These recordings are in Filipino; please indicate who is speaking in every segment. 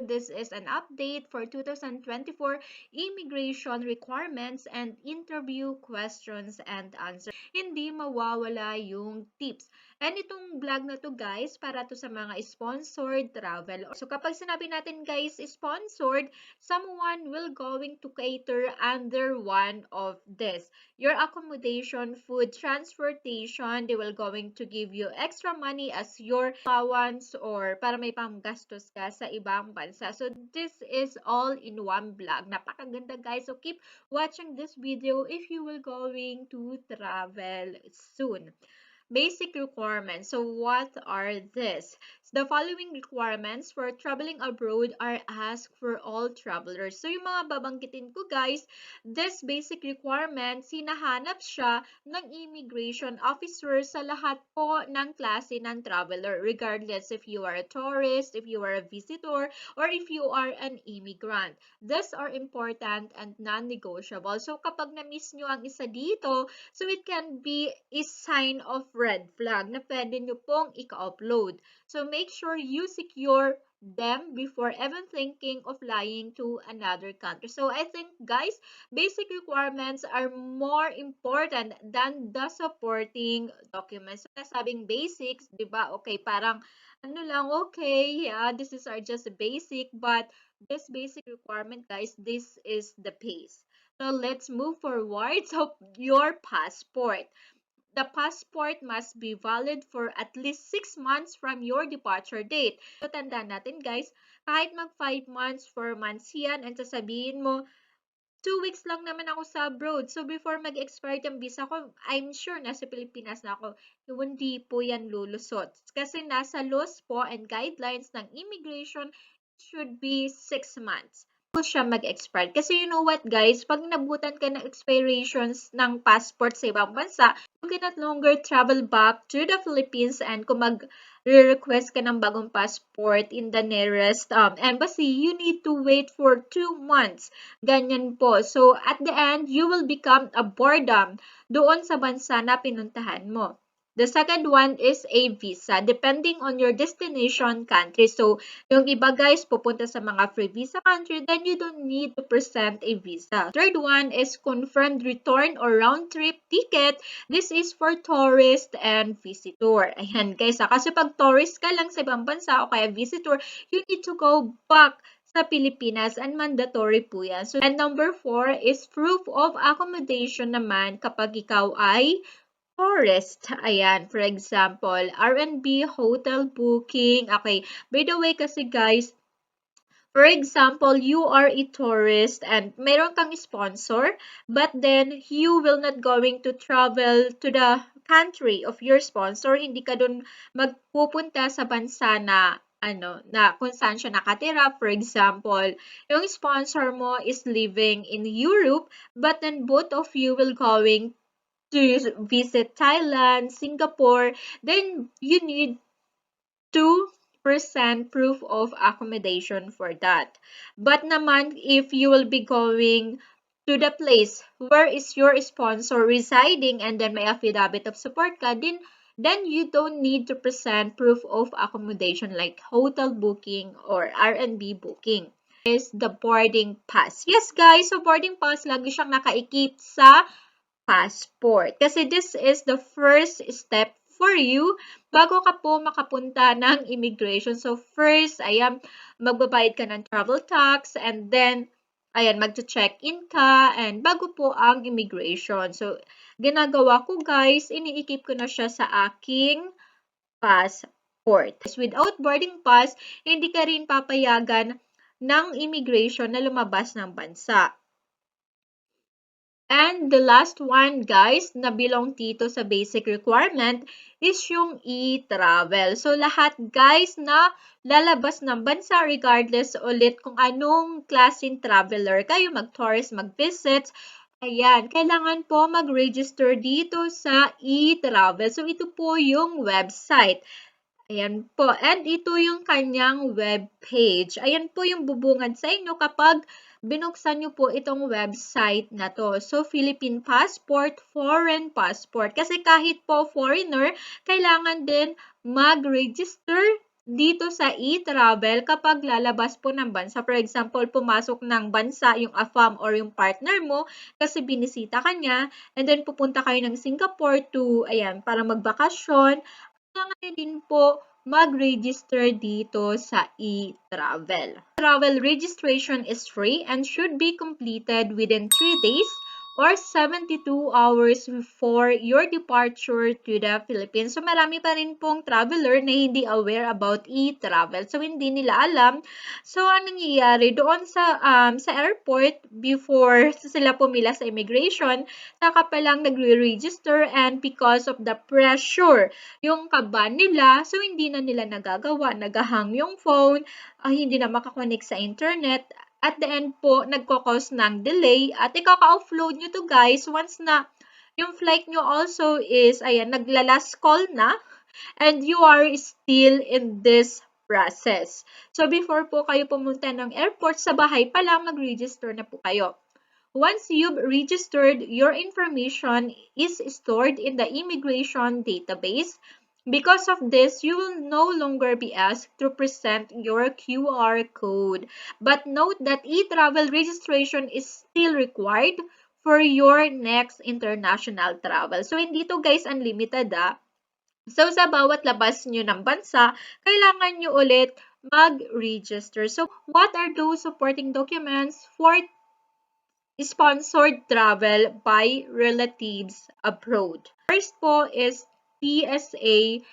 Speaker 1: this is an update for 2024 immigration requirements and interview questions and answers. Hindi mawawala yung tips. And itong vlog na to guys, para to sa mga sponsored travel. So kapag sinabi natin guys, sponsored, someone will going to cater under one of this. Your accommodation, food, transportation, they will going to give you extra money as your allowance or para may panggastos ka sa ibang bansa. So this is all in one vlog. Napakaganda guys. So keep watching this video if you will going to travel soon. Basic requirements. So what are this? The following requirements for traveling abroad are asked for all travelers. So yung mga babanggitin ko guys, this basic requirements, hinahanap siya ng immigration officer sa lahat po ng klase ng traveler, regardless if you are a tourist, if you are a visitor, or if you are an immigrant. These are important and non-negotiable. So kapag na-miss nyo ang isa dito, so it can be a sign of red flag na pwede nyo pong ika-upload. So make sure you secure them before even thinking of flying to another country. So I think guys, basic requirements are more important than the supporting documents. So nasabing basics, di ba? Okay, parang ano lang, okay, yeah, this is our just basic, but this basic requirement guys, this is the pace. So let's move forward. So your passport. The passport must be valid for at least 6 months from your departure date. So, tandaan natin guys, kahit mag 5 months, 4 months yan, and sasabihin mo, 2 weeks lang naman ako sa abroad. So, before mag-expire yung visa ko, I'm sure nasa Pilipinas na ako. Hindi po yan lulusot. Kasi nasa laws po and guidelines ng immigration should be 6 months siya mag-expire. Kasi you know what guys, pag nabutan ka ng expirations ng passport sa ibang bansa, you cannot longer travel back to the Philippines and kung mag-request ka ng bagong passport in the nearest embassy, you need to wait for 2 months. Ganyan po. So at the end, you will become a boredom doon sa bansa na pinuntahan mo. The second one is a visa, depending on your destination country. So, yung iba guys, pupunta sa mga free visa country, then you don't need to present a visa. Third one is confirmed return or round-trip ticket. This is for tourist and visitor. Ayan guys, kasi pag tourist ka lang sa ibang bansa o kaya visitor, you need to go back sa Pilipinas and mandatory po yan. So, and number 4 is proof of accommodation naman kapag ikaw ay tourist. Ayan, for example, R&B, hotel booking. Okay, by the way kasi guys, for example, you are a tourist and meron kang sponsor, but then you will not going to travel to the country of your sponsor. Hindi ka dun magpupunta sa bansa na na kung saan siya nakatira. For example, yung sponsor mo is living in Europe, but then both of you will going to visit Thailand, Singapore, then you need 2% proof of accommodation for that. But naman, if you will be going to the place where is your sponsor residing and then may affidavit of support ka, then you don't need to present proof of accommodation like hotel booking or R&B booking. Is the boarding pass. Yes guys, so boarding pass lagi siyang nakaikip sa passport. Kasi this is the first step for you bago ka po makapunta ng immigration. So first, ayan, magbabayad ka ng travel tax and then, ayan, mag-check-in ka and bago po ang immigration. So, ginagawa ko guys, iniikip ko na siya sa aking passport. Without boarding pass, hindi ka rin papayagan ng immigration na lumabas ng bansa. And the last one, guys, na belong dito sa basic requirement is yung e-travel. So, lahat, guys, na lalabas ng bansa regardless ulit kung anong klaseng traveler kayo, mag-tourist, mag-visit, ayan, kailangan po mag-register dito sa e-travel. So, ito po yung website. Ayan po. And ito yung kanyang web page. Ayan po yung bubungad sa inyo kapag binuksan nyo po itong website na to. So, Philippine passport, foreign passport. Kasi kahit po foreigner, kailangan din mag-register dito sa e-travel kapag lalabas po ng bansa. For example, pumasok ng bansa yung AFAM or yung partner mo kasi binisita ka niya and then pupunta kayo ng Singapore to, ayan, para magbakasyon. Kailangan din po mag-register dito sa e-travel. Travel registration is free and should be completed within 3 days or 72 hours before your departure to the Philippines. So, marami pa rin pong traveler na hindi aware about e-travel. So, hindi nila alam. So, anong nangyayari? Doon sa airport, before sila pumila sa immigration, saka pa lang nagre-register and because of the pressure, yung kaba nila, so hindi na nila nagagawa. Nagahang yung phone, hindi na makakonect sa internet, at the end po, nagkakos ng delay at ikaka-offload nyo to guys once na yung flight nyo also is, ayan, nagla-last call na and you are still in this process. So, before po kayo pumunta ng airport, sa bahay pa lang, mag-register na po kayo. Once you've registered, your information is stored in the immigration database. Because of this, you will no longer be asked to present your QR code. But note that e-travel registration is still required for your next international travel. So, hindi to guys unlimited So, sa bawat labas nyo ng bansa, kailangan nyo ulit mag-register. So, what are those supporting documents for sponsored travel by relatives abroad? First po is PSA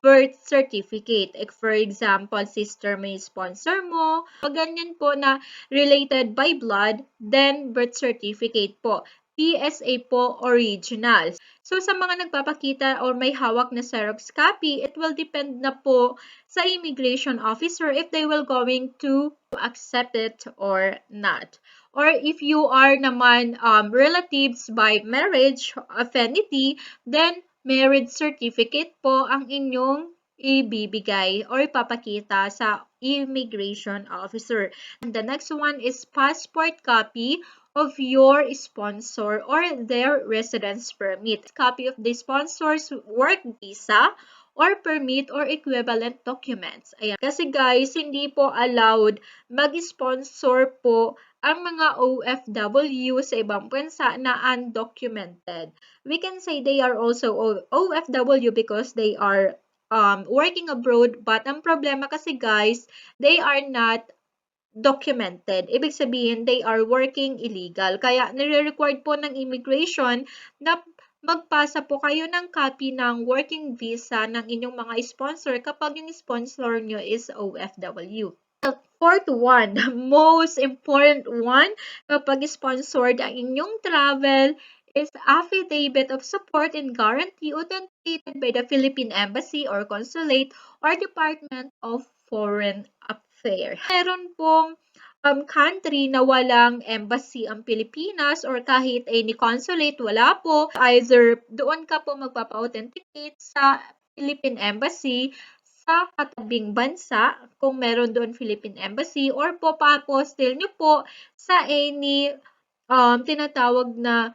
Speaker 1: birth certificate. For example, sister may sponsor mo, o ganyan po na related by blood, then birth certificate po. PSA po original. So, sa mga nagpapakita or may hawak na Xerox copy, it will depend na po sa immigration officer if they will going to accept it or not. Or if you are naman relatives by marriage, affinity, then marriage certificate po ang inyong ibibigay or ipapakita sa immigration officer. And the next one is passport copy of your sponsor or their residence permit. Copy of the sponsor's work visa or permit or equivalent documents. Ayan. Kasi guys, hindi po allowed mag-sponsor po ang mga OFW sa ibang bansa na undocumented. We can say they are also OFW because they are working abroad, but ang problema kasi guys, they are not documented. Ibig sabihin, they are working illegal. Kaya nire-required po ng immigration na magpasa po kayo ng copy ng working visa ng inyong mga sponsor kapag yung sponsor nyo is OFW. Fourth one, the most important one kapag sponsored ang inyong travel is affidavit of support and guarantee authenticated by the Philippine Embassy or Consulate or Department of Foreign Affairs. Meron pong country na walang embassy ang Pilipinas or kahit any consulate, wala po. Either doon ka po magpapa-authenticate sa Philippine Embassy sa katabing bansa kung meron doon Philippine Embassy or po pa-apostle nyo po sa any tinatawag na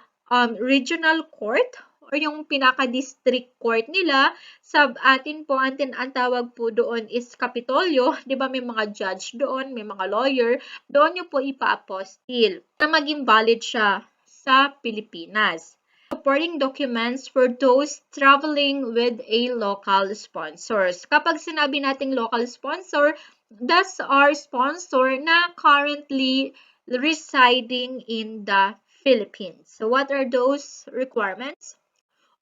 Speaker 1: regional court or yung pinaka-district court nila. Sa atin po, ang tawag po doon is Kapitolyo. Di ba may mga judge doon, may mga lawyer. Doon nyo po ipa-apostle na maging valid siya sa Pilipinas. Supporting documents for those traveling with a local sponsors. Kapag sinabi nating local sponsor, that's our sponsor na currently residing in the Philippines. So what are those requirements?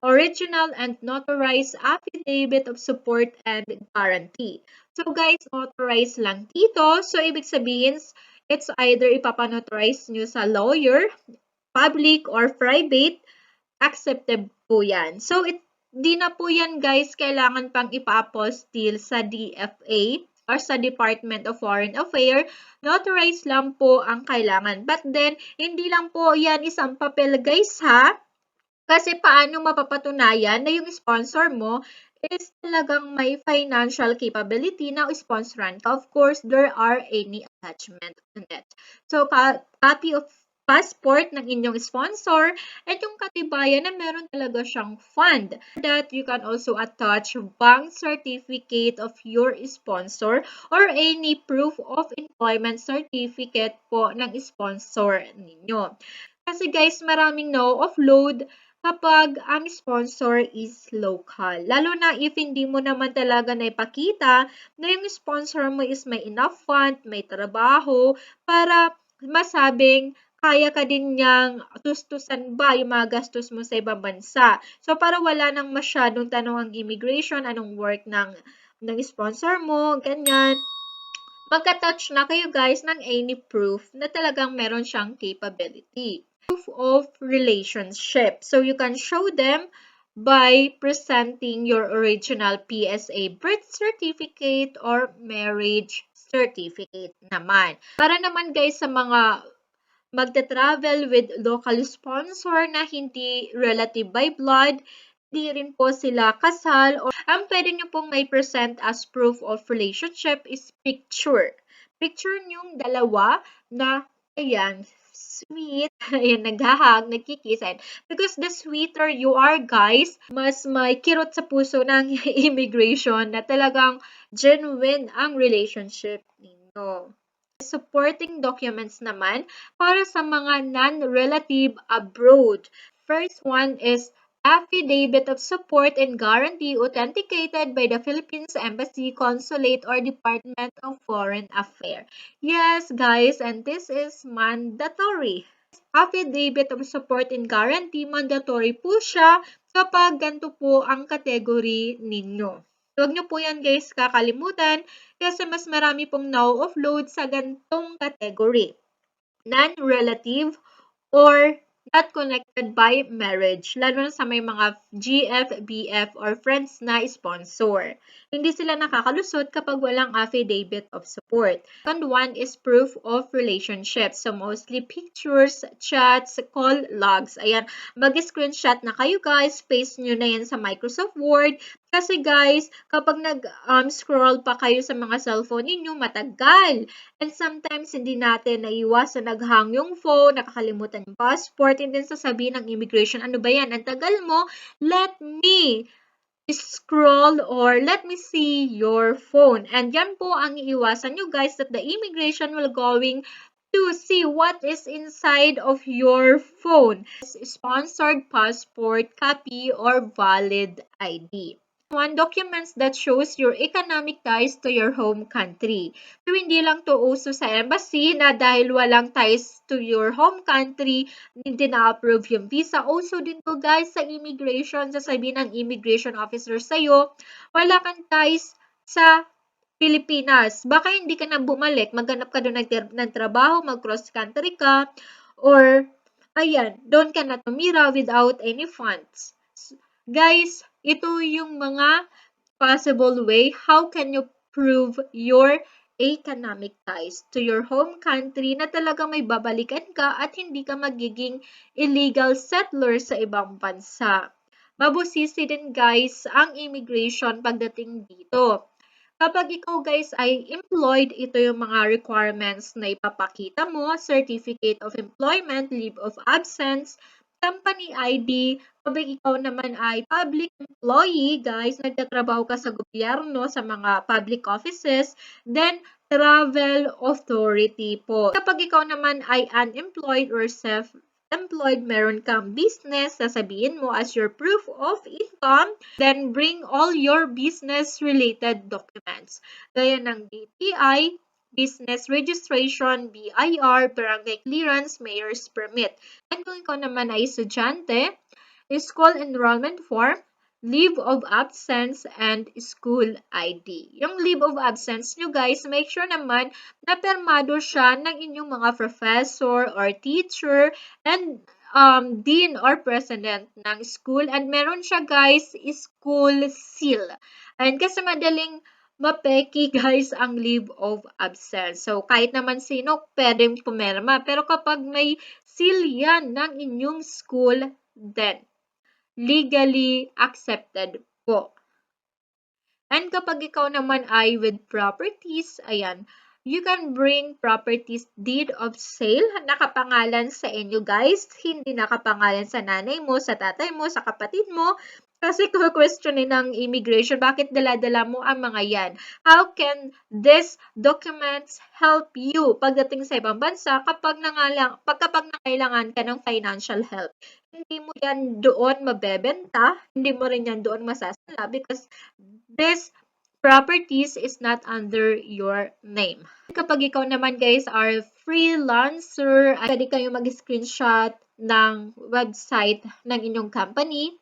Speaker 1: Original and notarized affidavit of support and guarantee. So guys, notarized lang dito. So ibig sabihin, it's either ipapanotarize nyo sa lawyer, public or private, accepted po yan. So, di na po yan guys kailangan pang ipa-apostille sa DFA or sa Department of Foreign Affairs. Notarized lang po ang kailangan. But then, hindi lang po yan isang papel guys ha. Kasi paano mapapatunayan na yung sponsor mo is talagang may financial capability na sponsoran. Of course, there are any attachment on it. So, copy of passport ng inyong sponsor at yung katibayan na meron talaga siyang fund. That you can also attach bank certificate of your sponsor or any proof of employment certificate po ng sponsor ninyo. Kasi guys, maraming na-offload kapag ang sponsor is local. Lalo na if hindi mo naman talaga naipakita na yung sponsor mo is may enough fund, may trabaho, para masabing kaya ka din niyang tustusan ba yung mga gastos mo sa ibang bansa. So, para wala nang masyadong tanong ang immigration, anong work ng sponsor mo, ganyan. Magka-touch na kayo guys ng any proof na talagang meron siyang capability. Proof of relationship. So, you can show them by presenting your original PSA birth certificate or marriage certificate naman. Para naman guys sa mga magta-travel with local sponsor na hindi relative by blood, di rin po sila kasal, or ang pwede nyo pong may present as proof of relationship is picture. Picture nyong dalawa na, ayan, sweet, ayan, naghahag, nagkikiss, and because the sweeter you are, guys, mas may kirot sa puso ng immigration na talagang genuine ang relationship ninyo. Supporting documents naman para sa mga non-relative abroad. First one is affidavit of support and guarantee authenticated by the Philippines Embassy, Consulate, or Department of Foreign Affairs. Yes, guys, and this is mandatory. Affidavit of support and guarantee, mandatory po siya kapag ganito po ang category ninyo. Huwag nyo po yan guys kakalimutan kasi mas marami pong na-offload sa gantong category. Non-relative or not connected by marriage, lalo na sa may mga GF, BF, or friends na sponsor. Hindi sila nakakalusot kapag walang affidavit of support. Second one is proof of relationship. So, mostly pictures, chats, call logs. Ayan, mag-screenshot na kayo guys, paste nyo na yan sa Microsoft Word. Kasi guys, kapag nag-scroll pa kayo sa mga cellphone ninyo, matagal. And sometimes, hindi natin naiwasan naghang yung phone, nakakalimutan yung passport, and then sasabihin ng immigration, ano ba yan? Ang tagal mo, let me scroll or let me see your phone. And yan po ang iiwasan nyo guys that the immigration will going to see what is inside of your phone. Sponsored passport copy or valid ID. One, documents that shows your economic ties to your home country. So, hindi lang to uso sa embassy na dahil walang ties to your home country, hindi na-approve yung visa. Also din to guys sa immigration, sasabihin ng immigration officer sa'yo, wala kang ties sa Pilipinas. Baka hindi ka na bumalik, maghanap ka doon ng trabaho, mag-cross country ka, or ayan, doon ka na tumira without any funds. Guys, ito yung mga possible way how can you prove your economic ties to your home country na talaga may babalikan ka at hindi ka magiging illegal settler sa ibang bansa. Mabusisi din guys ang immigration pagdating dito. Kapag ikaw guys ay employed, ito yung mga requirements na ipapakita mo, certificate of employment, leave of absence, company ID. Kapag ikaw naman ay public employee, guys, nagtatrabaho ka sa gobyerno, sa mga public offices, then travel authority po. Kapag ikaw naman ay unemployed or self-employed, meron kang business, sasabihin mo as your proof of income, then bring all your business-related documents. Gaya ng DTI, business registration, BIR, barangay clearance, mayor's permit. And kung ikaw naman ay estudyante, school enrollment form, leave of absence, and school ID. Yung leave of absence nyo guys, make sure naman na permado siya ng inyong mga professor or teacher and dean or president ng school. And meron siya guys, school seal. And kasi madaling mapeki guys ang leave of absence. So, kahit naman sino, pwedeng pumirma. Pero kapag may seal yan ng inyong school, then legally accepted po. And kapag ikaw naman ay with properties, ayan, You can bring properties deed of sale, nakapangalan sa inyo guys, hindi nakapangalan sa nanay mo, sa tatay mo, sa kapatid mo. Kasi questionin ng immigration, bakit dala-dala mo ang mga yan? How can these documents help you pagdating sa ibang bansa kapag nangailangan ka ng financial help? Hindi mo yan doon mabebenta, hindi mo rin yan doon masasala because this properties is not under your name. Kapag ikaw naman guys are freelancer, ay pwede kayo mag-screenshot ng website ng inyong company.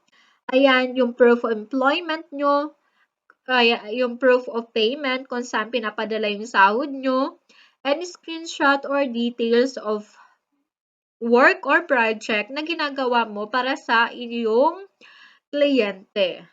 Speaker 1: Ayan, yung proof of employment nyo, kaya yung proof of payment kung saan pinapadala yung sahod nyo, and screenshot or details of work or project na ginagawa mo para sa iyong kliyente.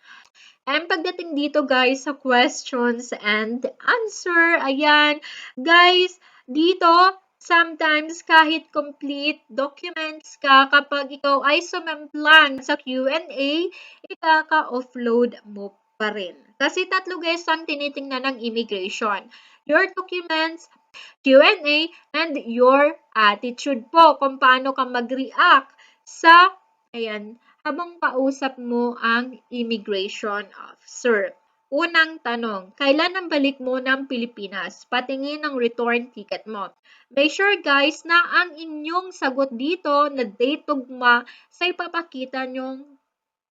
Speaker 1: And pagdating dito guys sa questions and answer, ayan, guys, dito, sometimes kahit complete documents ka, kapag ikaw ay sumemplang sa Q&A, ikaka-offload mo pa rin. Kasi tatlo guys ang tinitingnan ng immigration. Your documents, Q&A, and your attitude po kung paano ka mag-react sa, ayan, habang kausap mo ang immigration officer. Unang tanong, kailan ang balik mo ng Pilipinas? Patingin ng return ticket mo. Make sure guys na ang inyong sagot dito na date tugma sa ipapakita nyong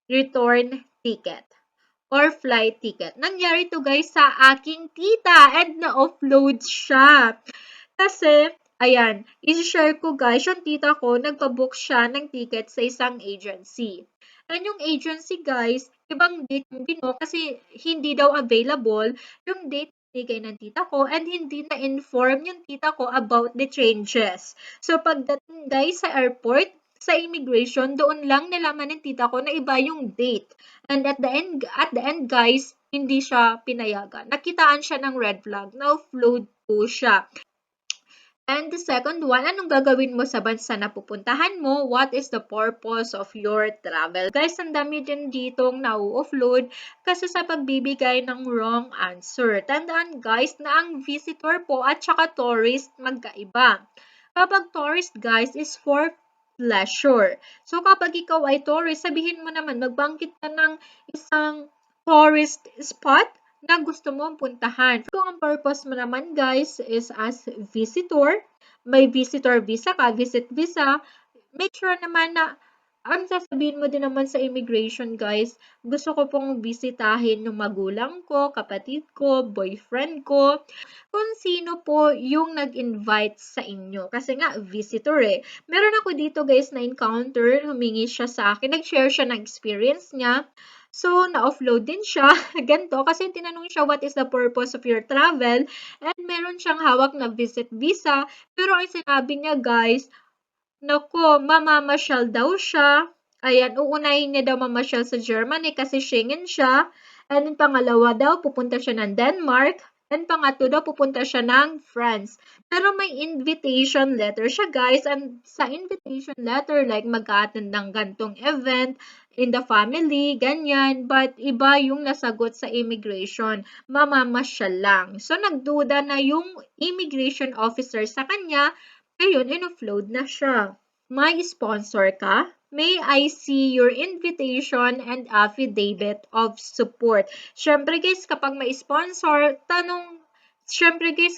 Speaker 1: return ticket or flight ticket. Nangyari to guys sa aking tita and na-offload siya. Kasi, ayan, i-share ko guys, yung tita ko, nagpa-book siya ng ticket sa isang agency. And yung agency guys, ibang date yung bino kasi hindi daw available yung date binigay ng tita ko and hindi na-inform yung tita ko about the changes. So, pagdating guys sa airport, sa immigration, doon lang nalaman ng tita ko na iba yung date. And at the end guys, hindi siya pinayagan. Nakitaan siya ng red flag. Na-offload po siya. And the second one, anong gagawin mo sa bansa na pupuntahan mo? What is the purpose of your travel? Guys, ang dami din ditong na-offload kasi sa pagbibigay ng wrong answer. Tandaan guys na ang visitor po at saka tourist magkaiba. Kapag tourist guys is for pleasure. So kapag ikaw ay tourist, sabihin mo naman, magbanggit ka ng isang tourist spot na gusto mong puntahan. Kung ang purpose mo naman guys is as visitor, may visitor visa ka, visit visa, make sure naman na ang sasabihin mo din naman sa immigration guys, gusto ko pong bisitahin yung magulang ko, kapatid ko, boyfriend ko, kung sino po yung nag-invite sa inyo. Kasi nga, visitor eh. Meron ako dito guys na encounter, humingi siya sa akin, nag-share siya ng experience niya. So, na-offload din siya. Ganto, kasi tinanong siya what is the purpose of your travel and meron siyang hawak na visit visa. Pero ang sinabi niya guys, naku, mamamasyal daw siya. Ayan, uunahin niya daw mamasyal sa Germany kasi Schengen siya. And yung pangalawa daw, pupunta siya ng Denmark. And pangatlo daw, pupunta siya ng France. Pero may invitation letter siya, guys. And sa invitation letter, like mag-attend ng gantong event in the family, ganyan. But iba yung nasagot sa immigration. Mamamasyal lang. So, nagduda na yung immigration officer sa kanya. Ayun, in-offload na siya. May sponsor ka? May I see your invitation and affidavit of support? Syempre guys, kapag may sponsor,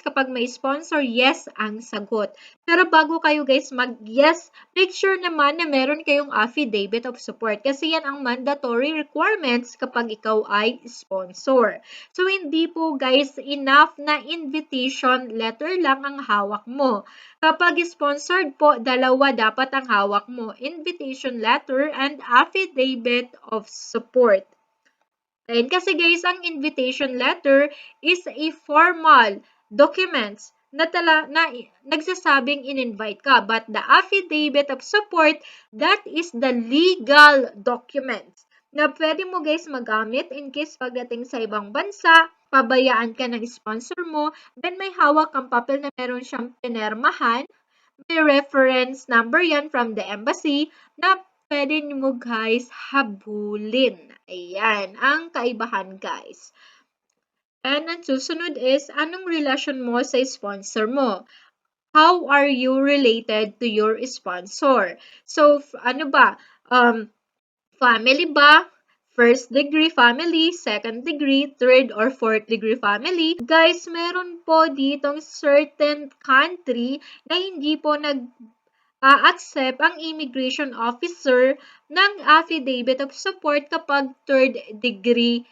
Speaker 1: kapag may sponsor, yes ang sagot. Pero bago kayo guys mag-yes, make sure naman na meron kayong affidavit of support kasi yan ang mandatory requirements kapag ikaw ay sponsor. So, hindi po guys enough na invitation letter lang ang hawak mo. Kapag sponsored po, dalawa dapat ang hawak mo, invitation letter and affidavit of support. And kasi guys, ang invitation letter is a formal documents na nagsasabing in-invite ka. But the affidavit of support, that is the legal documents na pwede mo guys magamit in case pagdating sa ibang bansa, pabayaan ka ng sponsor mo, then may hawak kang papel na meron siyang pinermahan, may reference number yan from the embassy na pwede mo guys habulin. Ayan, ang kaibahan guys. And ang susunod is, anong relasyon mo sa sponsor mo? How are you related to your sponsor? So, ano ba? Family ba? First degree family, second degree, third or fourth degree family. Guys, meron po ditong certain country na hindi po accept ang immigration officer ng affidavit of support kapag third degree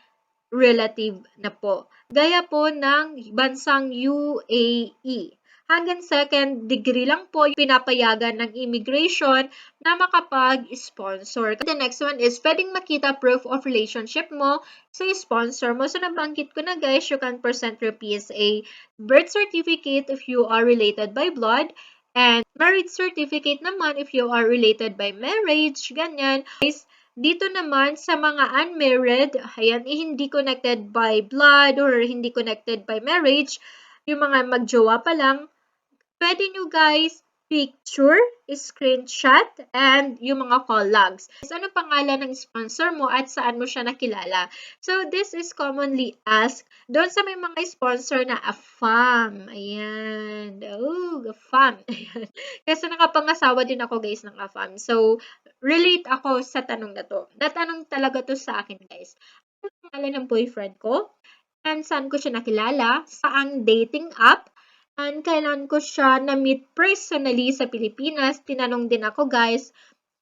Speaker 1: relative na po. Gaya po ng bansang UAE. Hanggang second degree lang po pinapayagan ng immigration na makapag-sponsor. The next one is, pwedeng makita proof of relationship mo sa sponsor mo. So, nabanggit ko na guys, you can present your PSA birth certificate if you are related by blood, and marriage certificate naman if you are related by marriage, ganyan. Guys, dito naman sa mga unmarried, ayan, hindi connected by blood or hindi connected by marriage, yung mga magjowa pa lang, pwede nyo guys picture, screenshot, and yung mga call logs. Ano pangalan ng sponsor mo at saan mo siya nakilala? So, this is commonly asked doon sa may mga sponsor na AFAM. Ayan. Oh, AFAM. Ayan. Kasi nakapangasawa din ako guys ng AFAM. So, relate ako sa tanong na to. Natanong talaga to sa akin guys. Ano pangalan ng boyfriend ko? And saan ko siya nakilala? Saang dating app? And kailan ko siya na-meet personally sa Pilipinas? Tinanong din ako guys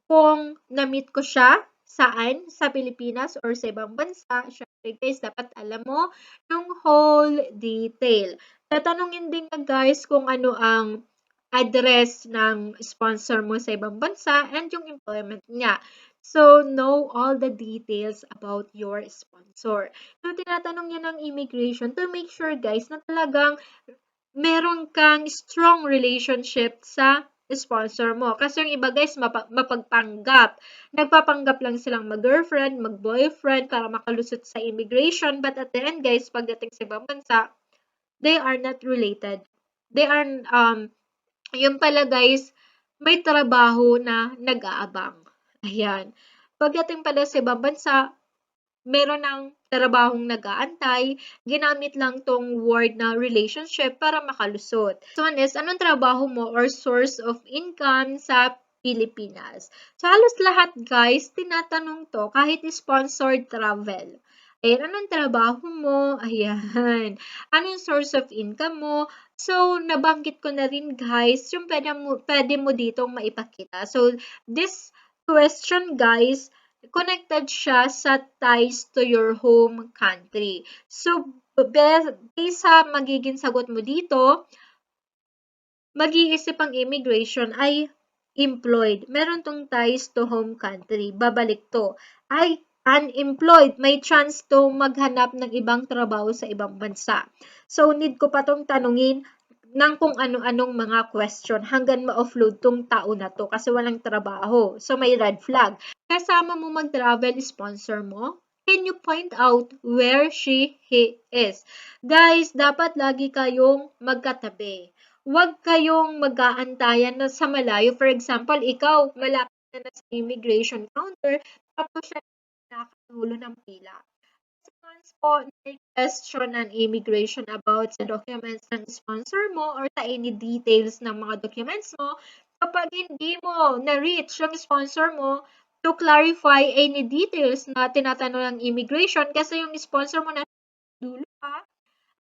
Speaker 1: kung na-meet ko siya saan, sa Pilipinas or sa ibang bansa. Syempre guys, dapat alam mo yung whole detail. Tatanungin din na guys kung ano ang address ng sponsor mo sa ibang bansa and yung employment niya. So, know all the details about your sponsor. So, tinatanong niya ng immigration to make sure guys na talagang meron kang strong relationship sa sponsor mo. Kasi yung iba guys, mapagpanggap. Nagpapanggap lang silang mag-girlfriend, mag-boyfriend para makalusot sa immigration. But at the end guys, pagdating sa ibang bansa, they are not related. They are, yung pala guys, may trabaho na nag-aabang. Ayan. Pagdating pala sa ibang bansa, meron ng trabahong nag-aantay, ginamit lang tong word na relationship para makalusot. So, is, anong trabaho mo or source of income sa Pilipinas? So, halos lahat guys, tinatanong to kahit sponsored travel. Ayan, anong trabaho mo? Ayan. Anong source of income mo? So, nabanggit ko na rin guys, yung pwede mo ditong maipakita. So, this question guys, connected siya sa ties to your home country. So, based sa magiging sagot mo dito, mag-iisip ang immigration ay employed. Meron tong ties to home country. Babalik to. Ay unemployed. May chance to maghanap ng ibang trabaho sa ibang bansa. So, need ko pa tong tanungin ng kung ano-anong mga question hanggang ma-offload tong tao na to kasi walang trabaho. So, may red flag. Kasama mo mag-travel sponsor mo? Can you point out where he is? Guys, dapat lagi kayong magkatabi. Huwag kayong mag-aantayan na sa malayo. For example, ikaw, malapit na sa immigration counter, tapos siya nakakanulo ng pila. Once po may question ng immigration about sa documents ng sponsor mo or sa any details ng mga documents mo, kapag hindi mo na-reach yung sponsor mo to clarify any details na tinatanong ng immigration kasi yung sponsor mo na dulo pa,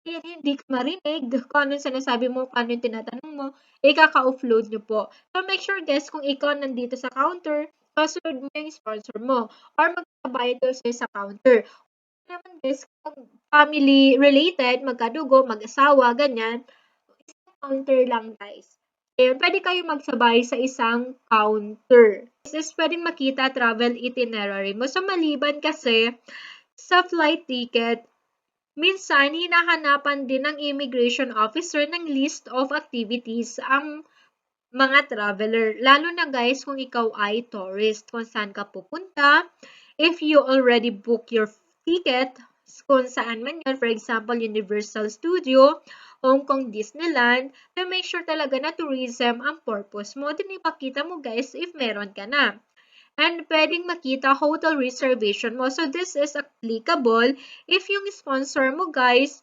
Speaker 1: kaya hindi ka marinig kung anong sinasabi mo, kung anong tinatanong mo, ikaka-offload nyo po. So, make sure guys, kung ikaw nandito sa counter, kasunod mo yung sponsor mo or magbabayad daw sa'yo sa counter naman guys, kung family related, magkadugo, mag-asawa, ganyan, isang counter lang guys. Ayun, pwede kayo magsabay sa isang counter. This is pwedeng makita travel itinerary mo. So, maliban kasi sa flight ticket, minsan hinahanapan din ng immigration officer ng list of activities ang mga traveler. Lalo na guys kung ikaw ay tourist, kung saan ka pupunta. If you already book your ticket, kung saan man yun, for example, Universal Studio, Hong Kong Disneyland, to make sure talaga na tourism ang purpose mo. Din ipakita mo guys if meron ka na. And pwedeng makita hotel reservation mo. So, this is applicable if yung sponsor mo guys,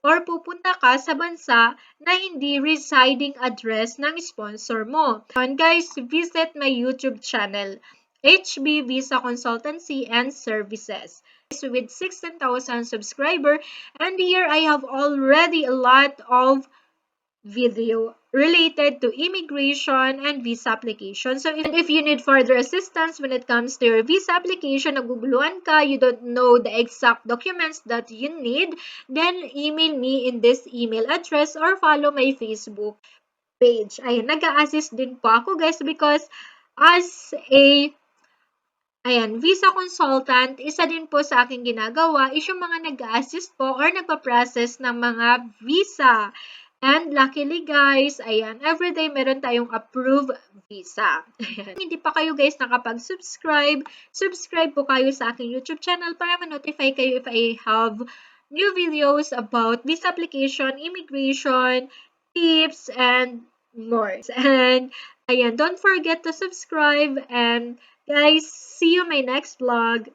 Speaker 1: or pupunta ka sa bansa na hindi residing address ng sponsor mo. And guys, visit my YouTube channel, HB Visa Consultancy and Services, with 16,000 subscriber, and here I have already a lot of video related to immigration and visa application. So if you need further assistance when it comes to your visa application, naguguluhan ka, you don't know the exact documents that you need, then email me in this email address or follow my Facebook page. Ayun, nag-a-assist din po ako guys because as a visa consultant, isa din po sa aking ginagawa is yung mga nag-a-assist po or nagpa-process ng mga visa. And luckily guys, everyday meron tayong approved visa. Kung hindi pa kayo guys nakapag-subscribe, subscribe po kayo sa aking YouTube channel para ma-notify kayo if I have new videos about visa application, immigration, tips, and more. And don't forget to subscribe, and guys, see you in my next vlog.